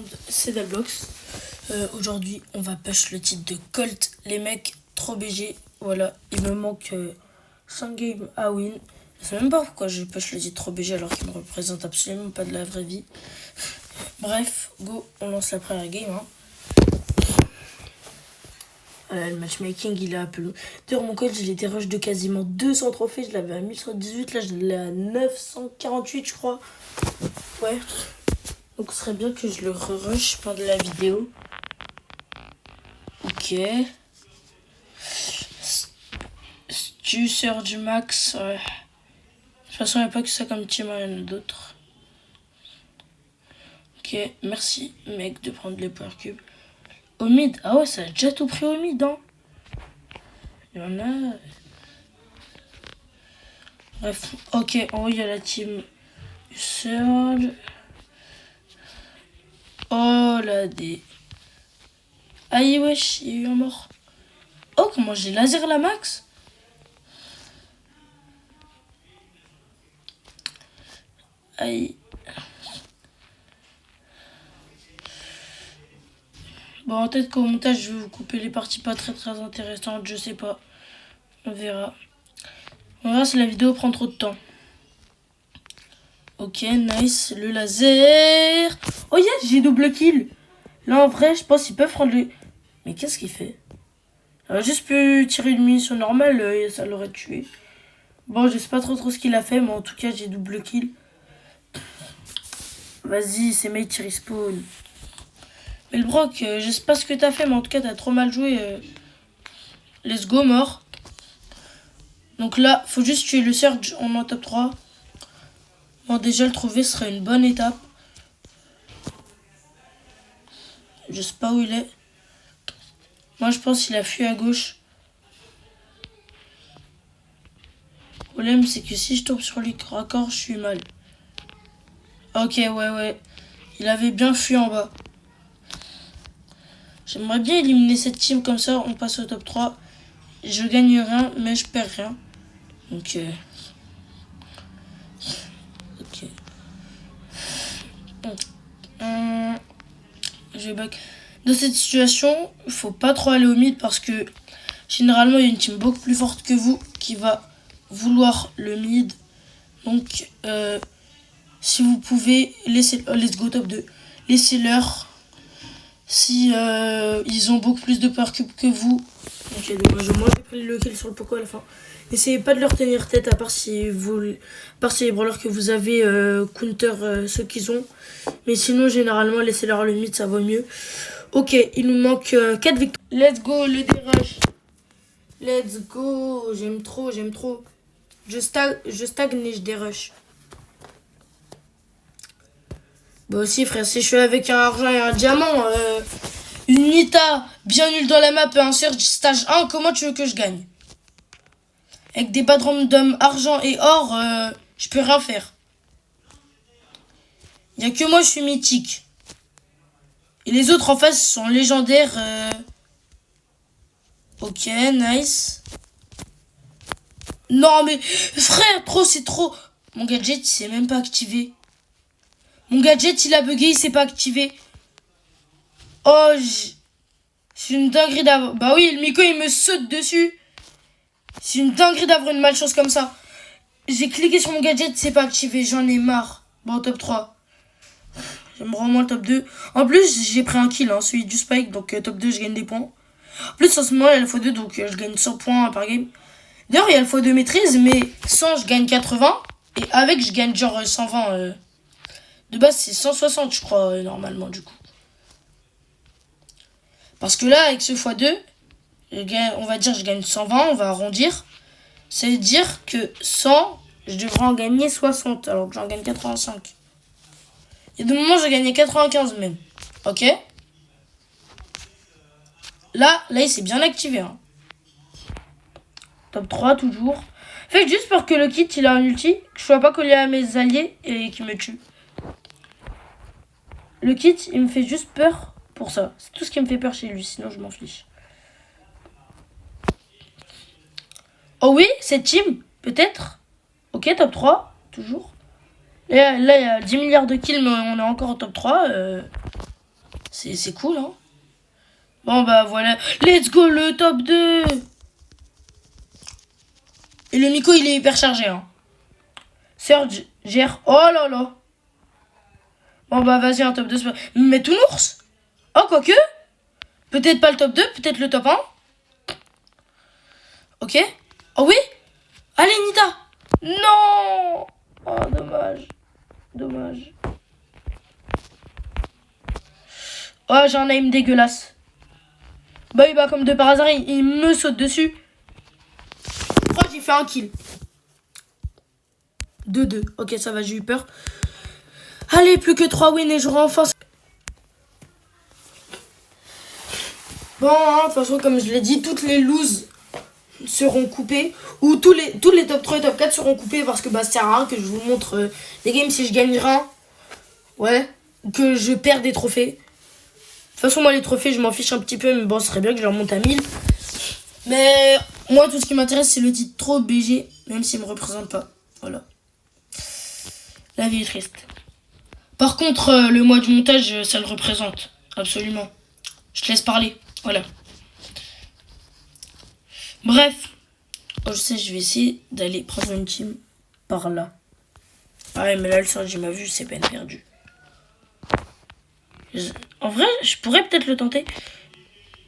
monde, c'est Dalbox. Aujourd'hui, on va push le titre de Colt. Les mecs, trop BG. Voilà, il me manque 5 games à win. Je sais même pas pourquoi je push le titre trop BG alors qu'il me représente absolument pas de la vraie vie. Bref, go, on lance la première game. Le matchmaking, il est un peu long. D'ailleurs, mon Colt, il était rush de quasiment 200 trophées. Je l'avais à 1118. Là, je l'ai à 948, je crois. Ouais. Donc, ce serait bien que je le rush pendant la vidéo. Ok. Stu, Surge, Max. Ouais. De toute façon, il n'y a pas que ça comme team, il y en a d'autres. Ok, merci, mec, de prendre les power cubes. Au mid, ah ouais, ça a déjà tout pris au mid, hein. Il y en a. Bref, ok, en haut, il y a la team Surge. Oh là, des. Aïe, wesh, il y a eu un mort. Oh, comment j'ai laser la max. Aïe. Bon, peut-être qu'au montage, je vais vous couper les parties pas très intéressantes, je sais pas. On verra. On verra si la vidéo prend trop de temps. Ok, nice. Le laser. Oh yes, j'ai double kill. Là, en vrai, je pense qu'ils peuvent prendre le... Mais qu'est-ce qu'il fait? Il aurait juste pu tirer une munition normale et ça l'aurait tué. Bon, je sais pas trop ce qu'il a fait, mais en tout cas, j'ai double kill. Vas-y, c'est mec qui respawn. Mais le Brock, je sais pas ce que t'as fait, mais en tout cas, t'as trop mal joué. Let's go, mort. Donc là, faut juste tuer le Surge, on est en top 3. Bon, déjà, le trouver serait une bonne étape. Je sais pas où il est. Moi, je pense qu'il a fui à gauche. Le problème, c'est que si je tombe sur lui corps à corps, je suis mal. Ok, ouais. Il avait bien fui en bas. J'aimerais bien éliminer cette team comme ça, on passe au top 3. Je gagne rien, mais je perds rien. Donc, ok. Je vais back. Dans cette situation, il faut pas trop aller au mid parce que généralement, il y a une team beaucoup plus forte que vous qui va vouloir le mid. Donc, si vous pouvez, let's go top 2. Laissez-leur. Si ils ont beaucoup plus de power cube que vous. Ok, dommage. Moi, j'ai pris le kill sur le Poco à la fin. Essayez pas de leur tenir tête à part si les brawlers que vous avez counter ceux qu'ils ont. Mais sinon, généralement, laissez-leur le mid, ça vaut mieux. Ok, il nous manque 4 victoires. Let's go, le dérush. Let's go. J'aime trop. Je stagne et je dérush. Bah aussi, frère, si je suis avec un argent et un diamant, une Nita bien nulle dans la map et un Surge stage 1, comment tu veux que je gagne? Avec des bas de random argent et or, je peux rien faire. Il n'y a que moi, je suis mythique. Et les autres en face sont légendaires. Ok, nice. Non, mais frère, c'est trop. Mon gadget, il s'est même pas activé. Mon gadget, il a bugué, il s'est pas activé. Oh, c'est une dinguerie d'avoir... Bah oui, le Miko, il me saute dessus. C'est une dinguerie d'avoir une malchance comme ça. J'ai cliqué sur mon gadget, c'est pas activé, j'en ai marre. Bon, top 3. J'aimerais au moins le top 2. En plus, j'ai pris un kill, celui du Spike, donc top 2, je gagne des points. En plus, en ce moment, il y a le x2, donc je gagne 100 points par game. D'ailleurs, il y a le x2 maîtrise, mais sans, je gagne 80. Et avec, je gagne genre 120. De base, c'est 160, je crois, normalement, du coup. Parce que là, avec ce x2, on va dire je gagne 120, on va arrondir. Ça veut dire que 100, je devrais en gagner 60, alors que j'en gagne 85. Et de moment, j'ai gagné 95 même. Ok. Là, il s'est bien activé. Top 3, toujours. Fait juste pour que le kit, il a un ulti, que je sois pas collé à mes alliés et qu'il me tue. Le kit, il me fait juste peur pour ça. C'est tout ce qui me fait peur chez lui, sinon je m'en fiche. Oh oui, cette team, peut-être. Ok, top 3, toujours. Là, il y a 10 milliards de kills, mais on est encore au top 3. C'est cool, hein. Bon, bah voilà. Let's go, le top 2. Et le Miko, il est hyper chargé, hein. Surge, gère. Oh là là. Bon, bah vas-y, un top 2. Mais tout l'ours. Oh, quoique. Peut-être pas le top 2, peut-être le top 1. Ok. Oh oui. Allez, Nita. Non. Oh, dommage. Dommage. Oh, j'ai un aim dégueulasse. Bah oui, bah comme de par hasard, il me saute dessus. Oh, j'ai fait un kill. 2-2. Ok, ça va, j'ai eu peur. Allez, plus que 3 wins et j'aurai enfin... Bon, hein, de toute façon, comme je l'ai dit, toutes les loses seront coupées. Ou tous les top 3 et top 4 seront coupés parce que bah, ça sert à rien que je vous montre des games si je gagne rien. Ouais. Que je perds des trophées. De toute façon, moi, les trophées, je m'en fiche un petit peu. Mais bon, ce serait bien que je les remonte à 1000. Mais moi, tout ce qui m'intéresse, c'est le titre trop BG. Même s'il me représente pas. Voilà. La vie est triste. Par contre, le mois du montage, ça le représente. Absolument. Je te laisse parler. Voilà. Bref. Oh, je sais, je vais essayer d'aller prendre une team par là. Ah ouais, mais là, le Surge, il m'a vu, c'est peine perdue. En vrai, je pourrais peut-être le tenter.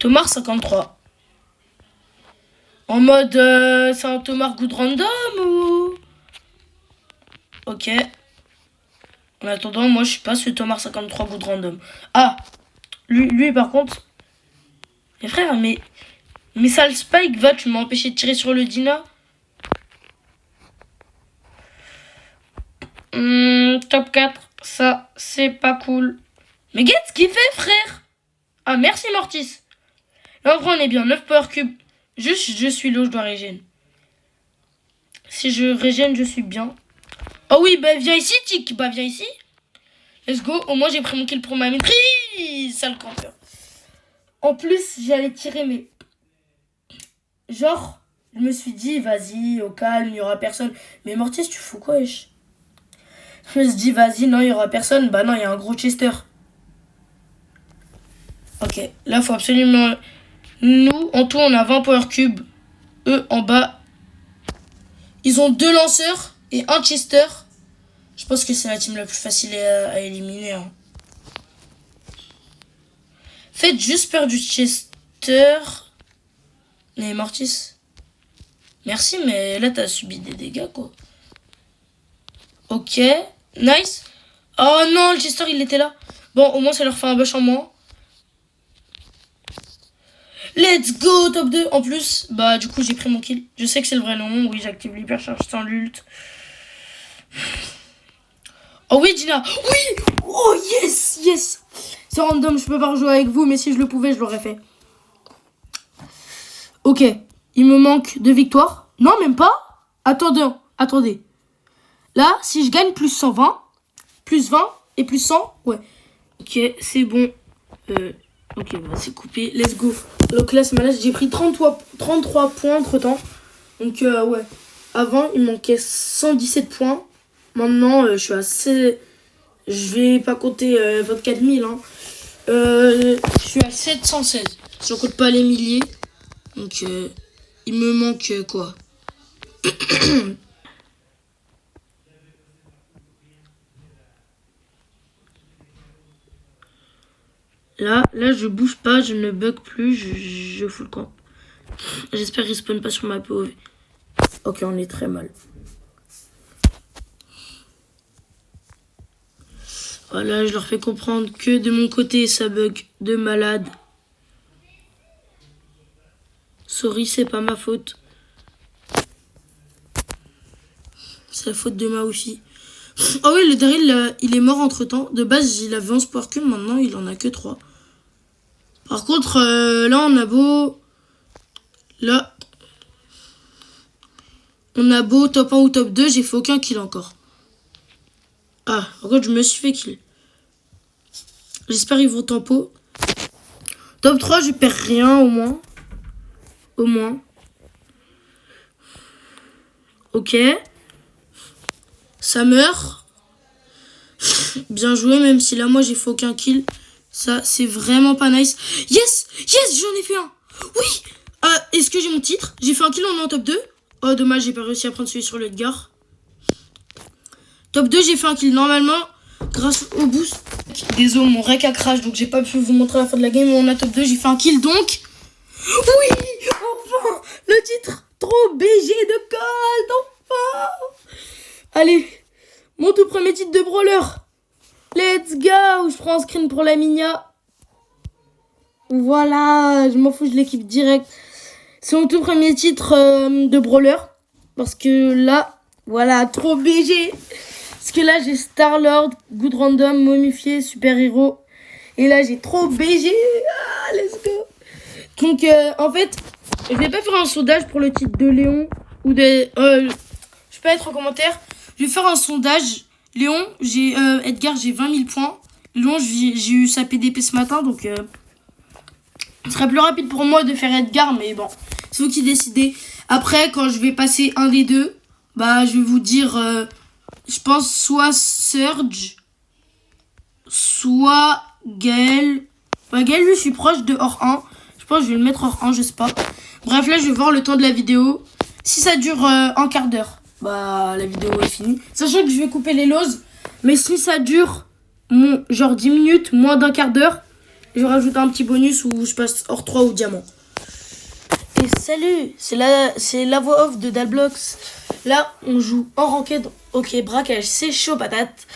Thomas 53. En mode, c'est un Thomas good random ou... Ok. En attendant, moi, je suis pas ce Thomas 53 good random. Ah, lui par contre... Mais frère, mais ça, le Spike, va, tu m'as empêché de tirer sur le Dina. Top 4, ça, c'est pas cool. Mais Get ce qu'il fait, frère. Ah, merci, Mortis. Là, en vrai, on est bien. 9 power cubes. Juste, je suis là où je dois régène. Si je régène, je suis bien. Oh oui, bah viens ici, Tic. Bah viens ici. Let's go. Au moins, j'ai pris mon kill pour ma maîtrise. Sale campeur. En plus, j'allais tirer, mais... Genre, je me suis dit, vas-y, au calme, il n'y aura personne. Mais Mortis, tu fous quoi, wesh? Je me suis dit, vas-y, non, il n'y aura personne. Bah non, il y a un gros Chester. Ok, là, faut absolument... Nous, en tout, on a 20 power cubes. Eux, en bas, ils ont 2 lanceurs et un Chester. Je pense que c'est la team la plus facile à éliminer. Hein. Faites juste peur du Chester. Mais Mortis. Merci, mais là, t'as subi des dégâts, quoi. Ok, nice. Oh non, le Chester, il était là. Bon, au moins, ça leur fait un bush en moins. Let's go, top 2. En plus, bah, du coup, j'ai pris mon kill. Je sais que c'est le vrai nom. Oui, j'active l'hypercharge sans l'ult. Oh oui, Gina. Oui. Oh, yes, yes. C'est random, je peux pas rejouer avec vous, mais si je le pouvais, je l'aurais fait. Ok, il me manque 2 victoires. Non, même pas. Attendez. Là, si je gagne plus 120, plus 20 et plus 100, ouais. Ok, c'est bon. Ok, bah, c'est coupé. Let's go. Donc là, c'est malade. J'ai pris 33 points entre temps. Donc, ouais. Avant, il manquait 117 points. Maintenant, je suis à 16... Je vais pas compter 24 000. Hein. Je suis à 716. Si on compte pas les milliers. Donc, il me manque quoi? Là, je bouge pas, je ne bug plus, je fous le camp. J'espère qu'il spawn pas sur ma POV. Ok, on est très mal. Voilà, je leur fais comprendre que de mon côté, ça bug de malade. Sorry, c'est pas ma faute. C'est la faute de ma wifi. Ah oui, le Daryl, il est mort entre temps. De base, il avait 11 power cubes, maintenant il en a que 3. Par contre, là, on a beau... Là, on a beau top 1 ou top 2, j'ai fait aucun kill encore. Ah, par contre, je me suis fait kill. J'espère qu'ils vont tempo. Top 3, je perds rien au moins. Au moins. Ok. Ça meurt. Bien joué, même si là, moi, j'ai fait aucun kill. Ça, c'est vraiment pas nice. Yes, j'en ai fait un. Oui. Est-ce que j'ai mon titre? J'ai fait un kill, on est en top 2. Oh, dommage, j'ai pas réussi à prendre celui sur l'Edgar. Top 2, j'ai fait un kill. Normalement, grâce au boost. Désolé, mon rec a crash, donc j'ai pas pu vous montrer la fin de la game. Mais on a top 2, j'ai fait un kill, donc... Oui, enfin, le titre. Trop BG de Cold, enfin. Allez, mon tout premier titre de brawler. Let's go. Je prends un screen pour la Minia. Voilà, je m'en fous, je l'équipe direct. C'est mon tout premier titre de brawler. Parce que là, voilà, trop BG. Parce que là, j'ai Star-Lord, Good Random, Momifié, Super Héros. Et là, j'ai trop BG. Ah, let's go. Donc, en fait, je vais pas faire un sondage pour le titre de Léon. Ou des... je peux être en commentaire. Je vais faire un sondage. Léon, Edgar, j'ai 20 000 points. Léon, j'ai eu sa PDP ce matin, donc... ce serait plus rapide pour moi de faire Edgar, mais bon, c'est vous qui décidez. Après, quand je vais passer un des deux, bah, je vais vous dire, je pense soit Surge, soit Gaël. Bah, Gaël, lui, je suis proche de hors 1. Je pense que je vais le mettre hors 1, je sais pas. Bref, là, je vais voir le temps de la vidéo. Si ça dure un quart d'heure, bah, la vidéo est finie. Sachant que je vais couper les loses, mais si ça dure, genre 10 minutes, moins d'un quart d'heure, je rajoute un petit bonus où je passe hors 3 ou diamant. Et salut, c'est la voix off de Dalblox. Là, on joue en ranked. Ok, braquage, c'est chaud patate.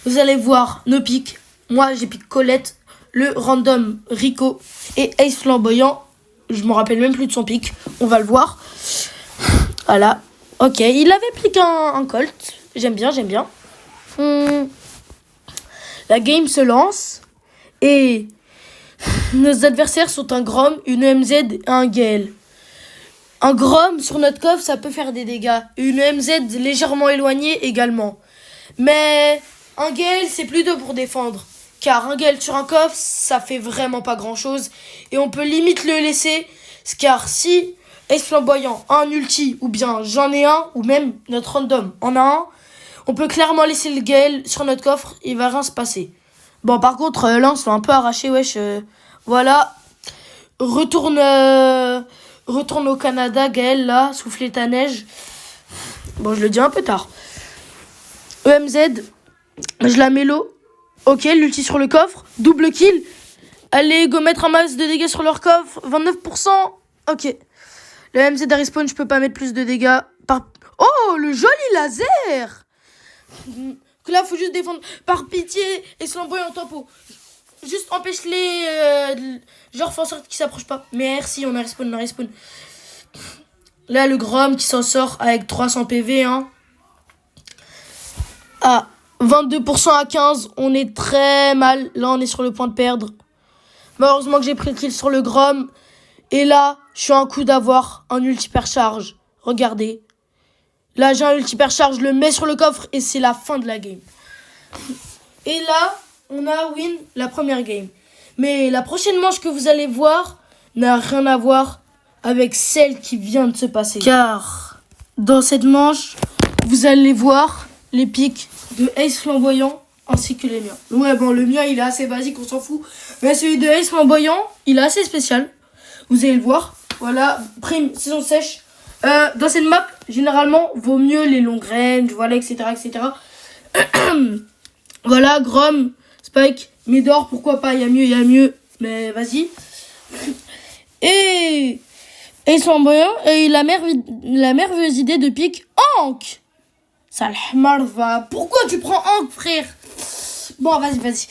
Vous allez voir nos pics. Moi, j'ai piqué Colette, le random Rico et Ace Flamboyant. Je me rappelle même plus de son pic. On va le voir. Voilà. Ok, il avait piqué un Colt. J'aime bien. La game se lance. Et... nos adversaires sont un Grom, une EMZ et un Gale. Un Grom sur notre coffre, ça peut faire des dégâts. Une EMZ légèrement éloignée également. Mais un Gale, c'est plutôt pour défendre. Car un Gale sur un coffre, ça fait vraiment pas grand chose. Et on peut limite le laisser. Car si Ace Flamboyant a un ulti, ou bien j'en ai un, ou même notre random en a un, on peut clairement laisser le Gale sur notre coffre, il va rien se passer. Bon, par contre, là, on se fait un peu arracher, wesh. Voilà. Retourne au Canada, Gaël, là. Souffler ta neige. Bon, je le dis un peu tard. EMZ. Je la mélo. Ok, l'ulti sur le coffre. Double kill. Allez, go mettre un max de dégâts sur leur coffre. 29%. Ok. Le EMZ à respawn, je peux pas mettre plus de dégâts. Oh, le joli laser. Là, faut juste défendre. Par pitié, et flamboyant en tempo. Juste empêche-les. Genre, fais en sorte qu'ils s'approchent pas. Mais merci, on a respawn. Là, le Grom qui s'en sort avec 300 PV. Hein. Ah, 22% à 15. On est très mal. Là, on est sur le point de perdre. Malheureusement que j'ai pris le kill sur le Grom. Et là, je suis un coup d'avoir un ulti-percharge. Regardez. Là, j'ai un ulti-percharge. Je le mets sur le coffre et c'est la fin de la game. Et là, on a win la première game. Mais la prochaine manche que vous allez voir n'a rien à voir avec celle qui vient de se passer. Car dans cette manche, vous allez voir les pics de Ace Flamboyant ainsi que les miens. Ouais, bon, le mien, il est assez basique, on s'en fout. Mais celui de Ace Flamboyant, il est assez spécial. Vous allez le voir. Voilà, prime, saison sèche. Dans cette map, généralement, vaut mieux les longues range, voilà, etc. Voilà, Grom, Spike, Médor, pourquoi pas, il y a mieux, mais vas-y. Et Flamboyant, et la merveilleuse idée de pique Hank. Sale va. Pourquoi tu prends Hank, frère? Bon, vas-y.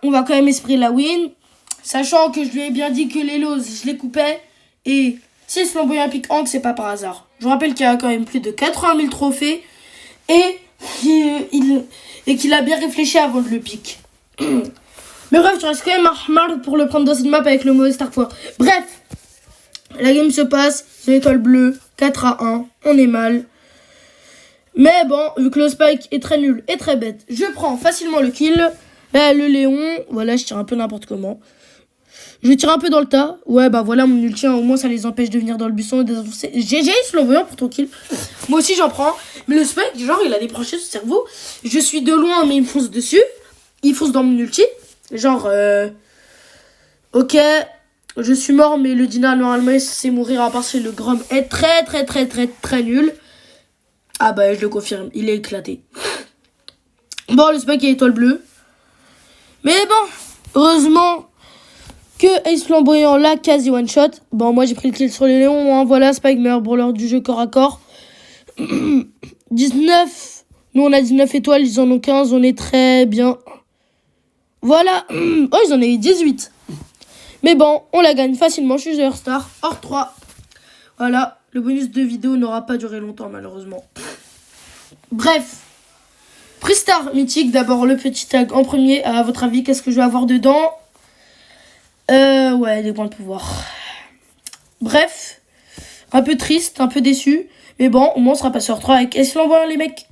On va quand même espérer la win. Sachant que je lui ai bien dit que les lows, je les coupais. Et si ce Flamboyant pique Hank, c'est pas par hasard. Je vous rappelle qu'il y a quand même plus de 80 000 trophées. Et qu'il a bien réfléchi avant de le pique. Mais bref, je reste quand même marre pour le prendre dans cette map avec le mauvais star point. Bref, la game se passe. C'est l'étoile bleue, 4-1. On est mal. Mais bon, vu que le Spike est très nul et très bête, je prends facilement le kill. Là, le Léon, voilà, je tire un peu n'importe comment. Je tire un peu dans le tas. Ouais, bah voilà, mon ulti, au moins, ça les empêche de venir dans le buisson et défoncer. GG, Flamboyant pour ton kill. Moi aussi, j'en prends. Mais le Spike, genre, il a débranché ce cerveau. Je suis de loin, mais il me fonce dessus. Il fonce dans mon ulti. Genre, ok, je suis mort, mais le Dina, normalement, il sait mourir, à part si le Grom est très nul. Ah bah, je le confirme, il est éclaté. Bon, le Spike est étoile bleue. Mais bon, heureusement que Ace Flamboyant l'a quasi one-shot. Bon, moi, j'ai pris le kill sur les Léons. Hein. Voilà, Spike, meilleur brawler du jeu corps à corps. 19. Nous, on a 19 étoiles, ils en ont 15. On est très bien. Voilà. Oh, ils en ont eu 18. Mais bon, on la gagne facilement. Je suis Star. Hors 3. Voilà. Le bonus de vidéo n'aura pas duré longtemps, malheureusement. Bref. Prestar mythique. D'abord, le petit tag en premier. À votre avis, qu'est-ce que je vais avoir dedans? Ouais, des points de pouvoir. Bref. Un peu triste, un peu déçu. Mais bon, au moins, on sera passé hors 3 avec Ace Flamboyant, les mecs.